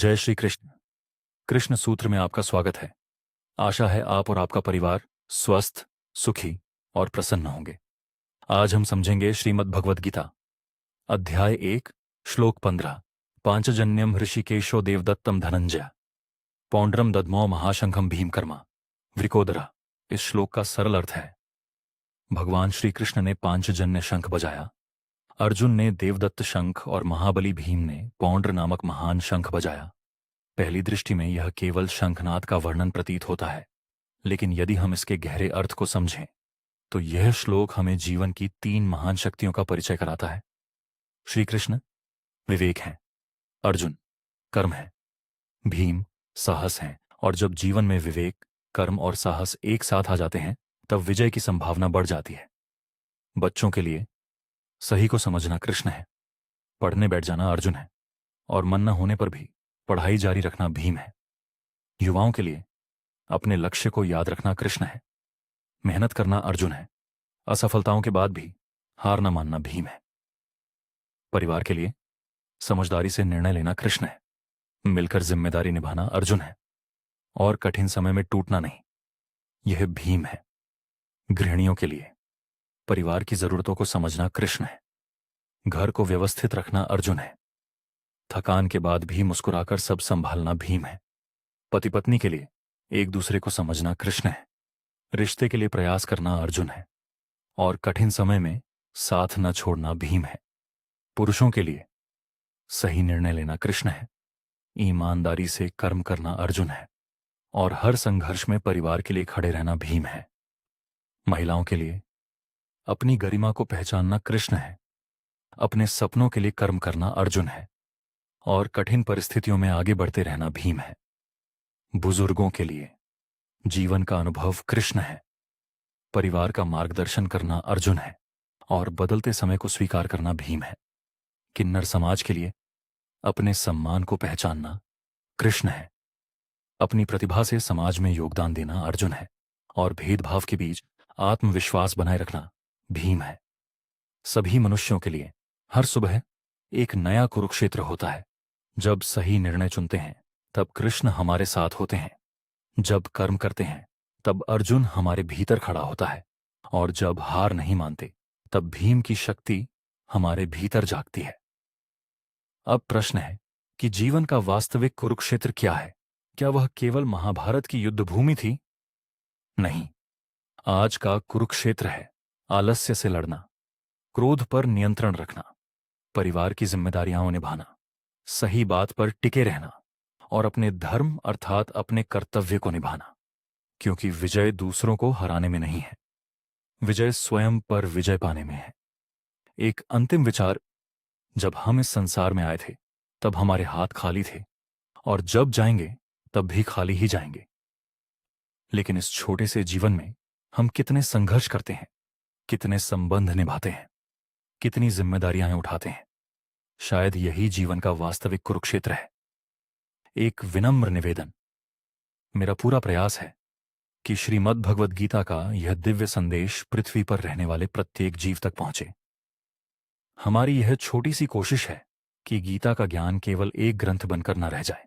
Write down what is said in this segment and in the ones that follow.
जय श्री कृष्ण। कृष्ण सूत्र में आपका स्वागत है। आशा है आप और आपका परिवार स्वस्थ, सुखी और प्रसन्न होंगे। आज हम समझेंगे श्रीमद् भगवद गीता, अध्याय 1, श्लोक 15। पांचजन्यम ऋषिकेशो देवदत्तम धनंजय पौंड्रम दद्मो महाशंखम भीमकर्मा वृकोदरा। इस श्लोक का सरल अर्थ है, भगवान श्री कृष्ण ने पांचजन्य शंख बजाया, अर्जुन ने देवदत्त शंख और महाबली भीम ने पौंड्र नामक महान शंख बजाया। पहली दृष्टि में यह केवल शंखनाद का वर्णन प्रतीत होता है, लेकिन यदि हम इसके गहरे अर्थ को समझें तो यह श्लोक हमें जीवन की 3 महान शक्तियों का परिचय कराता है। श्री कृष्ण विवेक हैं, अर्जुन कर्म है, भीम साहस हैं। और जब जीवन में विवेक, कर्म और साहस एक साथ आ जाते हैं तब विजय की संभावना बढ़ जाती है। बच्चों के लिए सही को समझना कृष्ण है, पढ़ने बैठ जाना अर्जुन है और मन न होने पर भी पढ़ाई जारी रखना भीम है। युवाओं के लिए अपने लक्ष्य को याद रखना कृष्ण है, मेहनत करना अर्जुन है, असफलताओं के बाद भी हार न मानना भीम है। परिवार के लिए समझदारी से निर्णय लेना कृष्ण है, मिलकर जिम्मेदारी निभाना अर्जुन है और कठिन समय में टूटना नहीं, यह भीम है। गृहिणियों के लिए परिवार की जरूरतों को समझना कृष्ण है, घर को व्यवस्थित रखना अर्जुन है, थकान के बाद भी मुस्कुराकर सब संभालना भीम है। पति पत्नी के लिए एक दूसरे को समझना कृष्ण है, रिश्ते के लिए प्रयास करना अर्जुन है और कठिन समय में साथ न छोड़ना भीम है। पुरुषों के लिए सही निर्णय लेना कृष्ण है, ईमानदारी से कर्म करना अर्जुन है और हर संघर्ष में परिवार के लिए खड़े रहना भीम है। महिलाओं के लिए अपनी गरिमा को पहचानना कृष्ण है, अपने सपनों के लिए कर्म करना अर्जुन है और कठिन परिस्थितियों में आगे बढ़ते रहना भीम है। बुजुर्गों के लिए जीवन का अनुभव कृष्ण है, परिवार का मार्गदर्शन करना अर्जुन है और बदलते समय को स्वीकार करना भीम है। किन्नर समाज के लिए अपने सम्मान को पहचानना कृष्ण है, अपनी प्रतिभा से समाज में योगदान देना अर्जुन है और भेदभाव के बीच आत्मविश्वास बनाए रखना भीम है। सभी मनुष्यों के लिए हर सुबह एक नया कुरुक्षेत्र होता है। जब सही निर्णय चुनते हैं तब कृष्ण हमारे साथ होते हैं, जब कर्म करते हैं तब अर्जुन हमारे भीतर खड़ा होता है और जब हार नहीं मानते तब भीम की शक्ति हमारे भीतर जागती है। अब प्रश्न है कि जीवन का वास्तविक कुरुक्षेत्र क्या है? क्या वह केवल महाभारत की युद्ध भूमि थी? नहीं, आज का कुरुक्षेत्र है आलस्य से लड़ना, क्रोध पर नियंत्रण रखना, परिवार की जिम्मेदारियां निभाना, सही बात पर टिके रहना और अपने धर्म अर्थात अपने कर्तव्य को निभाना। क्योंकि विजय दूसरों को हराने में नहीं है, विजय स्वयं पर विजय पाने में है। एक अंतिम विचार, जब हम इस संसार में आए थे तब हमारे हाथ खाली थे और जब जाएंगे तब भी खाली ही जाएंगे। लेकिन इस छोटे से जीवन में हम कितने संघर्ष करते हैं, कितने संबंध निभाते हैं, कितनी जिम्मेदारियां उठाते हैं। शायद यही जीवन का वास्तविक कुरुक्षेत्र है। एक विनम्र निवेदन, मेरा पूरा प्रयास है कि श्रीमद् भगवद गीता का यह दिव्य संदेश पृथ्वी पर रहने वाले प्रत्येक जीव तक पहुंचे। हमारी यह छोटी सी कोशिश है कि गीता का ज्ञान केवल एक ग्रंथ बनकर न रह जाए,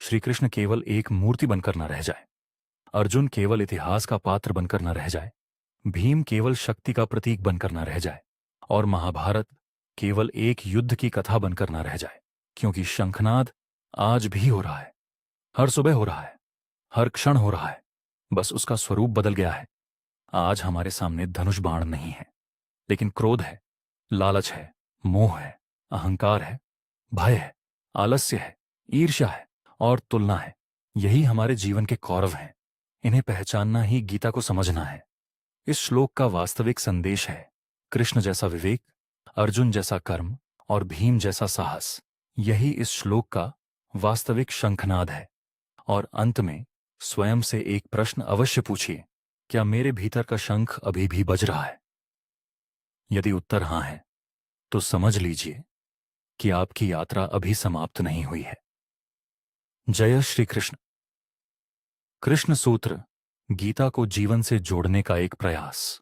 श्री कृष्ण केवल एक मूर्ति बनकर न रह जाए, अर्जुन केवल इतिहास का पात्र बनकर न रह जाए, भीम केवल शक्ति का प्रतीक बनकर न रह जाए और महाभारत केवल एक युद्ध की कथा बनकर न रह जाए। क्योंकि शंखनाद आज भी हो रहा है, हर सुबह हो रहा है, हर क्षण हो रहा है, बस उसका स्वरूप बदल गया है। आज हमारे सामने धनुष बाण नहीं है, लेकिन क्रोध है, लालच है, मोह है, अहंकार है, भय है, आलस्य है, ईर्ष्या है और तुलना है। यही हमारे जीवन के कौरव हैं। इन्हें पहचानना ही गीता को समझना है। इस श्लोक का वास्तविक संदेश है कृष्ण जैसा विवेक, अर्जुन जैसा कर्म और भीम जैसा साहस। यही इस श्लोक का वास्तविक शंखनाद है। और अंत में स्वयं से एक प्रश्न अवश्य पूछिए, क्या मेरे भीतर का शंख अभी भी बज रहा है? यदि उत्तर हां है तो समझ लीजिए कि आपकी यात्रा अभी समाप्त नहीं हुई है। जय श्री कृष्ण। कृष्ण सूत्र, गीता को जीवन से जोड़ने का एक प्रयास।